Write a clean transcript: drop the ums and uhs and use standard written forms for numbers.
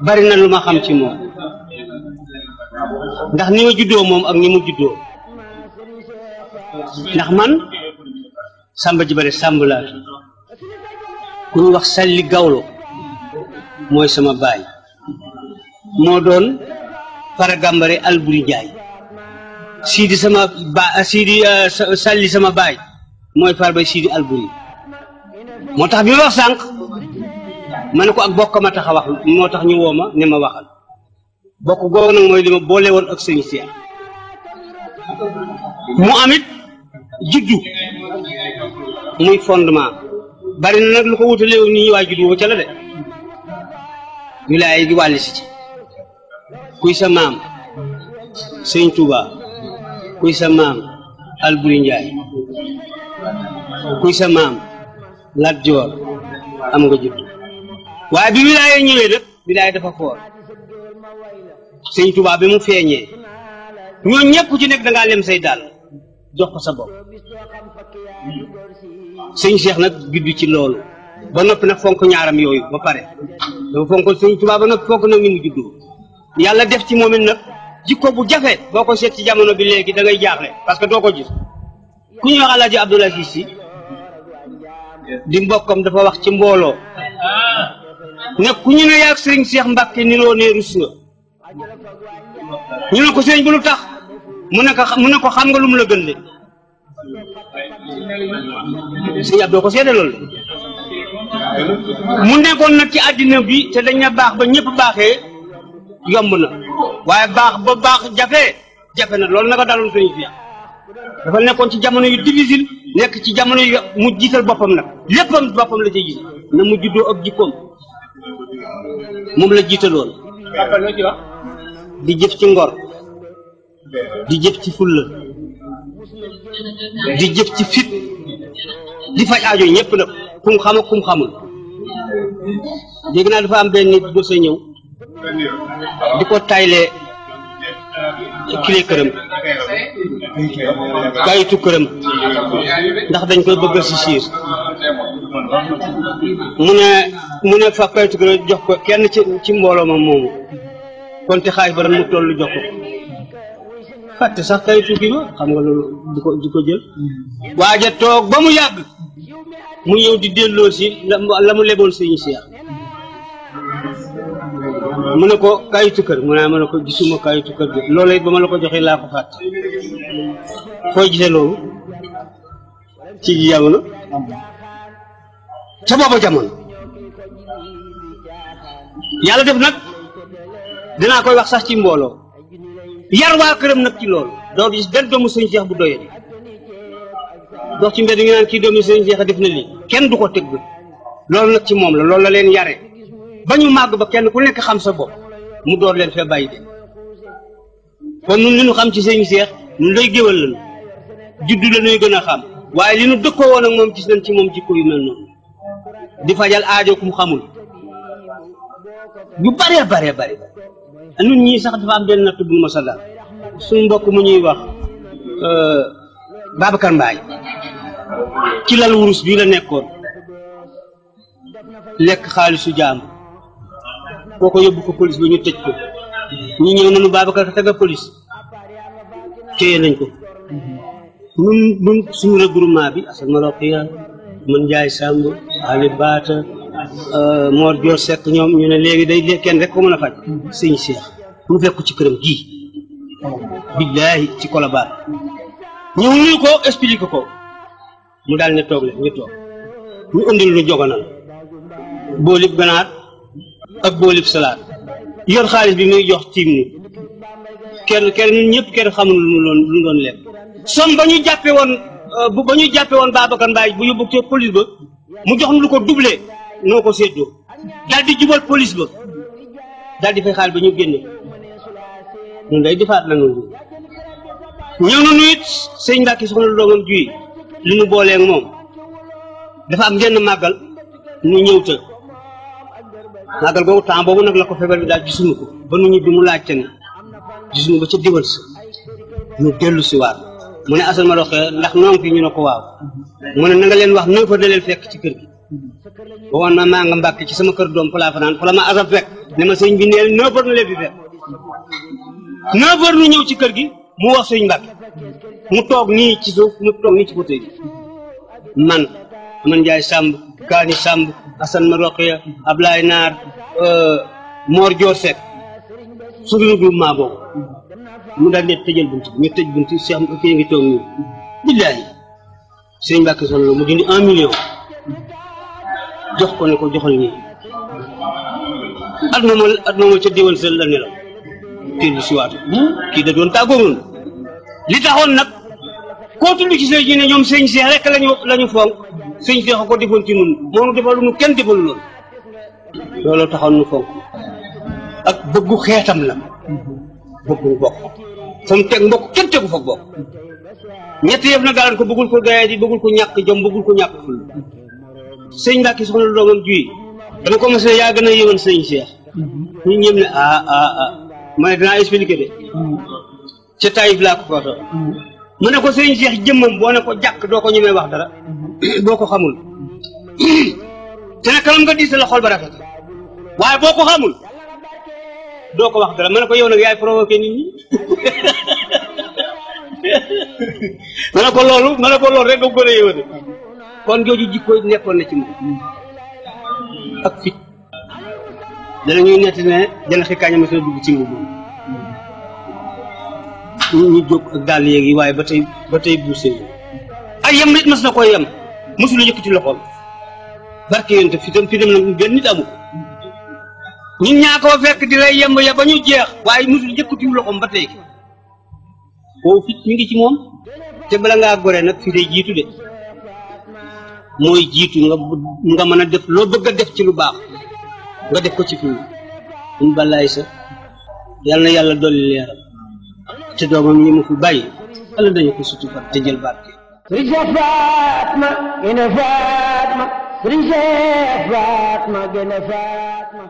bari na lu ma xam ci moom ndax ni ma juddoo moom ak ni mu juddoo ndax man Samba ji bare Samb laa ku ñu wax Salli Gawlo mooy sama baay moo doon Fara Gambare Alburi Njaay Sidi sama ba Sidi Salli sama baay mooy Far bay Sidi Alburi moo tax bi ma wax sànq ma ne ko ak bokk ma tax a wax moo tax ñu woo ma ne ma waxal bokk googu nag mooy li ma boole woon ak sëñ Cheikh mu amit juddu muy fondement bari na nag lu ko wutalee ni ñu waa juddu woo ca la de wilaay gi wàlli si ci kuy sa maam sëñ Touba kuy sa maam Alburi Njaay kuy sa maam Lat Joor am nga juddu waaye bi wilaay ñëwee nag wilaay dafa foor sëñ Touba bi mu feeñee ñoo ñëpp ci nekk da ngaa lem say daal jox ko sa bopp sëñ Cheikh nag juddu ci loolu ba noppi nag fonk ñaaram yooyu ba pare dafa fonk sëñ Touba ba noppi fonk nag ni mu juddu yàlla def ci moom it nag jikko bu jafe boo ko seet ci jamono bi léegi da ngay jaaxle parce que doo ko gis ku ñuy wax Alaaji Abdoulaye Si di mbokkam dafa wax ci mbooloo ne ku ñu ne yaag sëriñ Cheikh Mbacke niroo ne rus nga ñu ne ko sëriñ bu lu tax mu ne ko xam nga lu mu la gën de sëriñ Abdou ko seede loolu mu nekkoon nag ci àddina bi te dañ na baax ba ñëpp baaxee yomb na waaye baax ba baax jafe na loolu naka daloon sëriñ Cheikh dafa nekkoon ci jamono yu difficile nekk ci jamono yu mu jiital boppam nag léppam boppam la ci gis na mu juddoo ak jikkoom moom la jiitaloon di jëf ci ngor di jëf ci fulla di jëf ci fit di faj aajo ñëpp nag kum xam ak kum xamul dégg naa dafa am benn nit bu sa ñëw di ko taylee kile këram kayitu këram ndax dañ koy bëggal si siir mu ne fa kayitu këram jox ko kenn ci mbooloo ma moomu kon te xaay ba ren mu tollu jox ko fàtte sax kayitu kii ba xam nga loolu di ko jël waaja toog ba mu yàgg mu ñëw di delloo si la mu leboon sëñ Cheikh mu ne ko kayitu kër mu ne ko gisuma kayitu kër gi loolu it ba ma la ko joxee laa ko fàtte fooy gisee loolu ci jamono ca booba jamono yàlla def nag dinaa koy wax sax ci mbooloo yar waa këram nag ci loolu doo gis benn doomu sëñ Cheikh bu doyee dox ci mbedd ngi naan kii doomu sëñ Cheikh def na lii kenn du ko tëgg loolu nag ci moom la loolu la leen yare ba ñu màgg ba kenn ku nekk xam sa bopp mu door leen fee bàyyi de kon nun li ñu xam ci sëñ Cheikh ñun lay géwal lañu juddu la ñuy gën a xam waaye li ñu dëkkoo woon ak moom gis nañ ci moom jikko yu mel noonu di fajal aajo kum xamul yu bare nun ñii sax dafa am benn natt bu ma sa dal suñu mbokk mu ñuy wax Babacar Mbaye ci lal wurus bii la nekkoon lekk xaalisu jaam kooko yóbbu ko police ba ñu tëj ko ñu ñëw nañu Babacar ka tega police téye nañ ko nun suñu regroupement bi Assane Maroqiya man Njaay Samb Ali Baata Mor Dior Seck ñoom ñu ne léegi day kenn rek ko mën a faj sëñ Cheikh mu fekk ci këram gii billaahi ci Kolobaan ñëw ñu ko expliqué ko mu daal ne toog leen ñu toog ñu indil lu jogonal boolib ganaar ak boolib salaat yor xaalis bi muy jox tiim ni kenn ñun ñëpp kenn xamul lu doon lekk som ba ñu jàppe woon Babacar Mbaye bu yóbbu ci police ba mu jox nu lu ko doublé noo ko séddoo daal di jubal police ba daal di fay xaalis ba ñu génne ñun day defaat la noonu ñëw na nu it sëñ Mbàkke soxna lu doomam juy li nu booleeg moom dafa am genn màggal nu ñëw të màggal googu temps boobu nag la ko feebar bi daal gisuñu ko ba nu ñibbi mu laajte ne gisuñu ba ca diwal sa ñu dellu si waat mu ne Assane ma roxee ndax noo ngi fi ñu ne ko waaw mu ne na nga leen wax 9 heures da leen fekk ci kër gi ba woon na maa nga Mbàkke ci sama kër doom fa laa fanaan fa la ma Assane fekk ne ma sëñ bi neel 9 heures na leen fi fekk 9 heures nu ñëw ci kër gi mu wax sëñ Mbàkke mu toog nii ci suuf mu toog nii ci côté bi man Njaay Samb Kaani Samb Assane ma roxee Ablaye Naar Mor Dior Seck suñu groupement boobu mu daal di tëjal bunt bi ñu tëj bunt Cheikh kii ngi toog nii billaahi sëñ Mbàkke Soxna mu dindi 1 million jox ko ne ko joxal ñii at moom ca diwan sel la nelaw kii lu siwaatu kii da doon tàggoowoon li taxoon nag koo tudd ci sëñ ji ne ñoom sëñ Cheikh rek lañu fonk sëñ Cheikh ko defoon ci nun moonu defalu nu kenn defalu loon loolu taxoon nu fonk ak bëggu xeetam la bëggu bokk fa mu teg mbokk kenn tegu fa bokk ñett yëf na galan ko bëggul ko gaye di bëggul ko ñàkk jom bëggul ko ñàkk ful sëñ Mbàkke Soxna la doomam juy dama ko mos ne yaa gën a yëwan sëñ Cheikh ñu ñëm ne ma ne dinaa expliqué de ca Taïf laa ko foto mu ne ko sëñ Cheikh jëmmam boo ne ko jàkk doo ko ñemee wax dara boo ko xamul te nag kanam nga diis la xol ba rafet waaye boo ko xamul doo ko wax dara ma ne ko yow nag yaay provoqué nit ñi ma ne ko loolu rek nga gën a yëwate kon jooju jikko nekkoon na ci moom ak fit danañuy netti ne jana xikaaña ma suna dugg ci mbubb ñu jóg ak dàll yeeg yi waaye ba tey buuse ay yem nit mas na koy yem mosula yëkkati loxoom barke yéen te fitam nag benn nit amu ñun ñaa ko fekk di lay yemb ya ba ñu jeex waaye musul jëkkatiw loxoom ba tey boobu fit mi ngi ci moom te bala ngaa gore nag fi day jiitu de mooy jiitu nga mën a def loo bëgg a def ci lu baax nga def ko ci fi ñu balaay sa yal na yàlla dolli leeral te doomam ñi mu fi bàyyi yàlla dañu ko sutu fat te jël barke Sëriñ Cheikh Fatma gën a Fatma Sëriñ Cheikh Fatma gën a Fatma